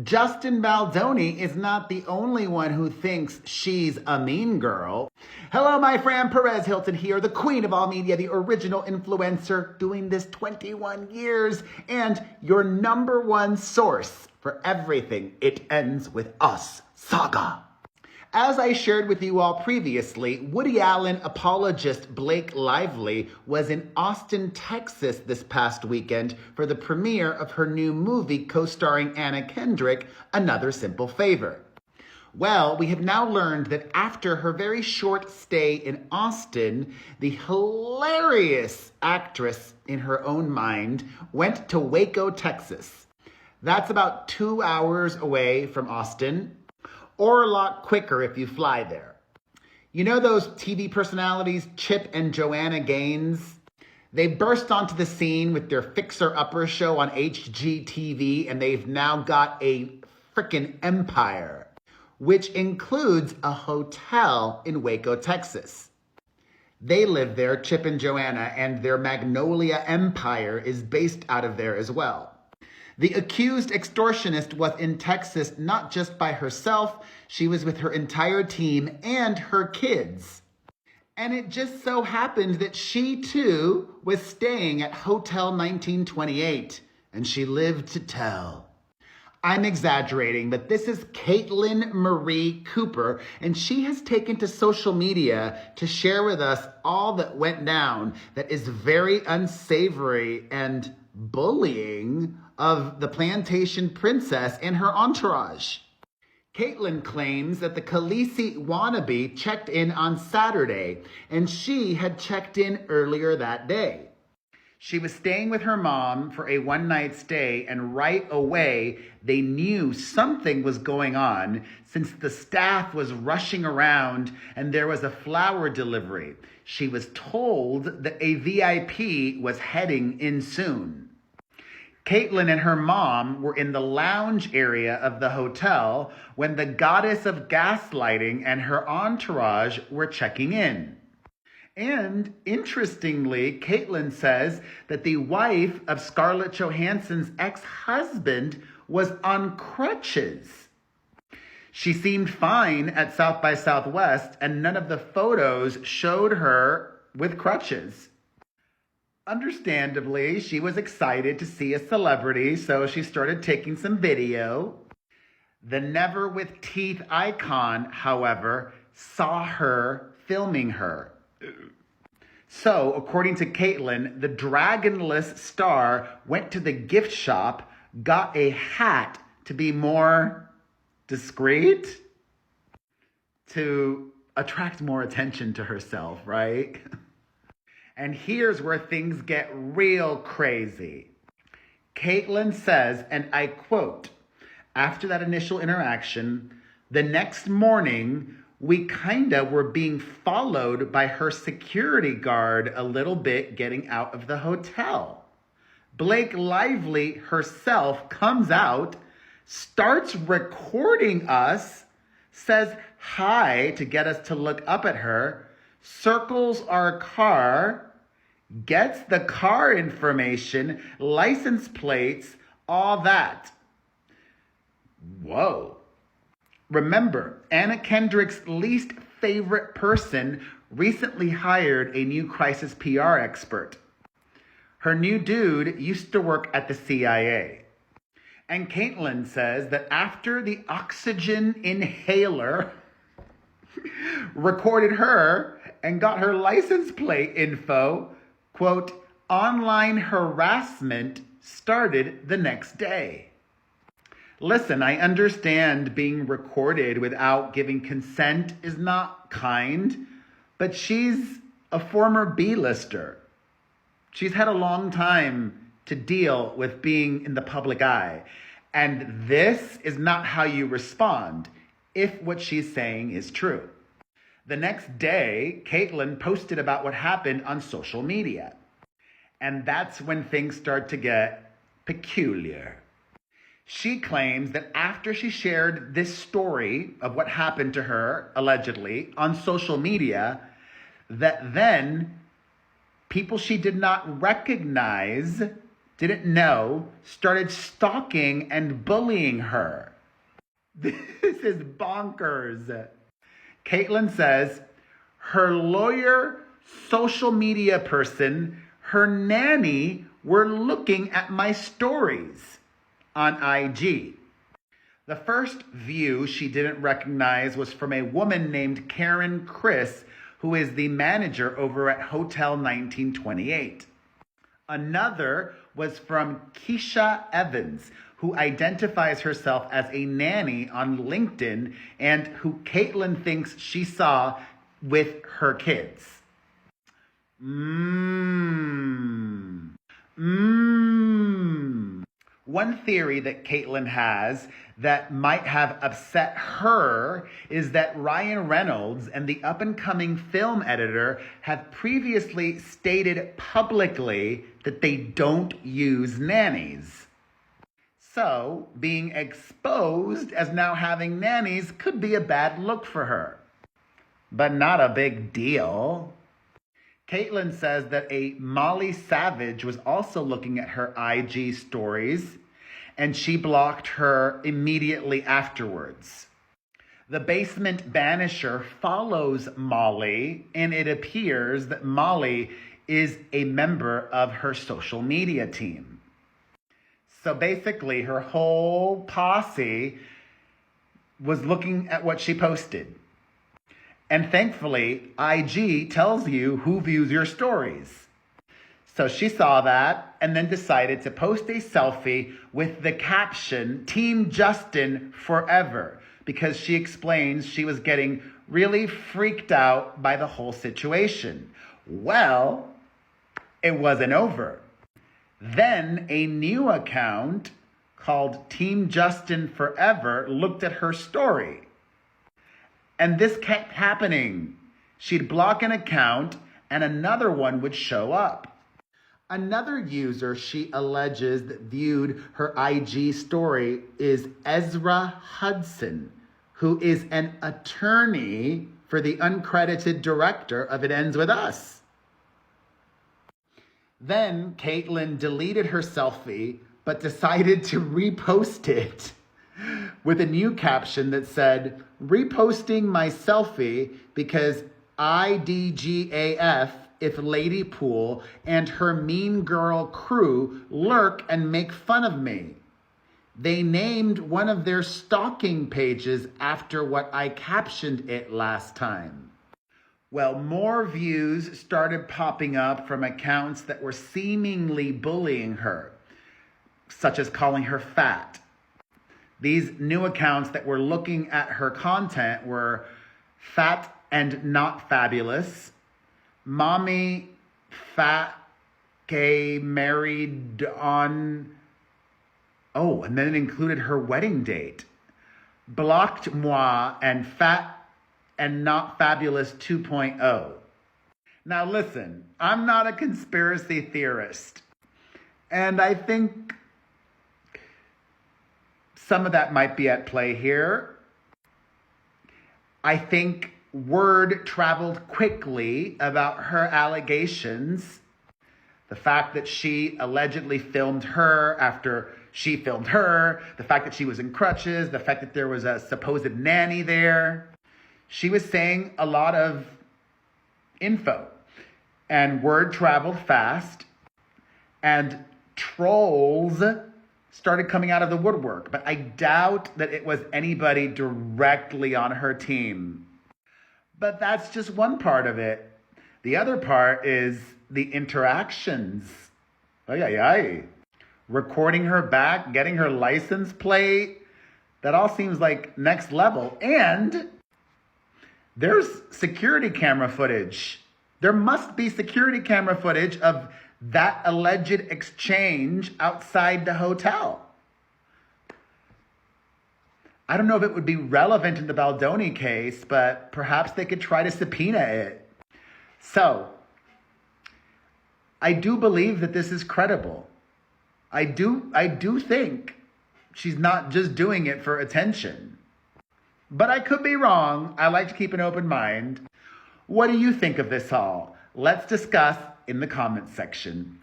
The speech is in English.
Justin Baldoni is not the only one who thinks she's a mean girl. Hello, my friend, Perez Hilton here, the queen of all media, the original influencer, doing this 21 years, and your number one source for everything It Ends With Us saga. As I shared with you all previously, Woody Allen apologist Blake Lively was in Austin, Texas this past weekend for the premiere of her new movie co-starring Anna Kendrick, Another Simple Favor. Well, we have now learned that after her very short stay in Austin, the hilarious actress in her own mind went to Waco, Texas. That's about 2 hours away from Austin, or a lot quicker if you fly there. You know those TV personalities, Chip and Joanna Gaines? They burst onto the scene with their fixer-upper show on HGTV, and they've now got a frickin' empire, which includes a hotel in Waco, Texas. They live there, Chip and Joanna, and their Magnolia empire is based out of there as well. The accused extortionist was in Texas not just by herself, she was with her entire team and her kids. And it just so happened that she too was staying at Hotel 1928, and she lived to tell. I'm exaggerating, but this is Caitlin Marie Cooper, and she has taken to social media to share with us all that went down that is very unsavory and bullying of the plantation princess and her entourage. Caitlin claims that the Khaleesi wannabe checked in on Saturday, and she had checked in earlier that day. She was staying with her mom for a one-night stay, and right away, they knew something was going on since the staff was rushing around and there was a flower delivery. She was told that a VIP was heading in soon. Caitlin and her mom were in the lounge area of the hotel when the goddess of gaslighting and her entourage were checking in. And interestingly, Caitlin says that the wife of Scarlett Johansson's ex-husband was on crutches. She seemed fine at South by Southwest, and none of the photos showed her with crutches. Understandably, she was excited to see a celebrity, so she started taking some video. The Never With Teeth icon, however, saw her filming her. So, according to Caitlin, the dragonless star went to the gift shop, got a hat to be more discreet, to attract more attention to herself, right? And here's where things get real crazy. Caitlin says, and I quote, after that initial interaction, the next morning, we kinda were being followed by her security guard a little bit getting out of the hotel. Blake Lively herself comes out, starts recording us, says hi to get us to look up at her, circles our car, gets the car information, license plates, all that. Whoa. Remember, Anna Kendrick's least favorite person recently hired a new crisis PR expert. Her new dude used to work at the CIA. And Caitlin says that after the oxygen inhaler recorded her and got her license plate info, quote, online harassment started the next day. Listen, I understand being recorded without giving consent is not kind, but she's a former B-lister. She's had a long time to deal with being in the public eye. And this is not how you respond if what she's saying is true. The next day, Caitlin posted about what happened on social media. And that's when things start to get peculiar. She claims that after she shared this story of what happened to her, allegedly, on social media, that then people she did not recognize didn't know, started stalking and bullying her. This is bonkers. Caitlyn says her lawyer, social media person, her nanny were looking at my stories on IG. The first view she didn't recognize was from a woman named Karen Chris, who is the manager over at Hotel 1928. Another was from Keisha Evans, who identifies herself as a nanny on LinkedIn and who Caitlyn thinks she saw with her kids. One theory that Caitlyn has that might have upset her is that Ryan Reynolds and the up-and-coming film editor have previously stated publicly that they don't use nannies. So, being exposed as now having nannies could be a bad look for her. But not a big deal. Caitlyn says that a Molly Savage was also looking at her IG stories, and she blocked her immediately afterwards. The Basement Banisher follows Molly, and it appears that Molly is a member of her social media team. So basically, her whole posse was looking at what she posted. And thankfully, IG tells you who views your stories. So she saw that and then decided to post a selfie with the caption, Team Justin Forever, because she explains she was getting really freaked out by the whole situation. Well, it wasn't over. Then a new account called Team Justin Forever looked at her story. And this kept happening. She'd block an account and another one would show up. Another user she alleges that viewed her IG story is Ezra Hudson, who is an attorney for the uncredited director of It Ends With Us. Then Caitlyn deleted her selfie, but decided to repost it with a new caption that said, reposting my selfie because IDGAF if Lady Pool and her mean girl crew lurk and make fun of me. They named one of their stalking pages after what I captioned it last time. Well, more views started popping up from accounts that were seemingly bullying her, such as calling her fat. These new accounts that were looking at her content were Fat and Not Fabulous, Mommy Fat Gay Married on... Oh, and then it included her wedding date. Blocked Moi and Fat and Not Fabulous 2.0. Now listen, I'm not a conspiracy theorist. And I think some of that might be at play here. I think word traveled quickly about her allegations. The fact that she allegedly filmed her after she filmed her, the fact that she was in crutches, the fact that there was a supposed nanny there. She was saying a lot of info, and word traveled fast, and trolls started coming out of the woodwork, but I doubt that it was anybody directly on her team. But that's just one part of it. The other part is the interactions. Recording her back, getting her license plate. That all seems like next level. And there's security camera footage. There must be security camera footage of that alleged exchange outside the hotel. I don't know if it would be relevant in the Baldoni case, but perhaps they could try to subpoena it. So, I do believe that this is credible. I do think she's not just doing it for attention. But I could be wrong. I like to keep an open mind. What do you think of this all? Let's discuss in the comments section.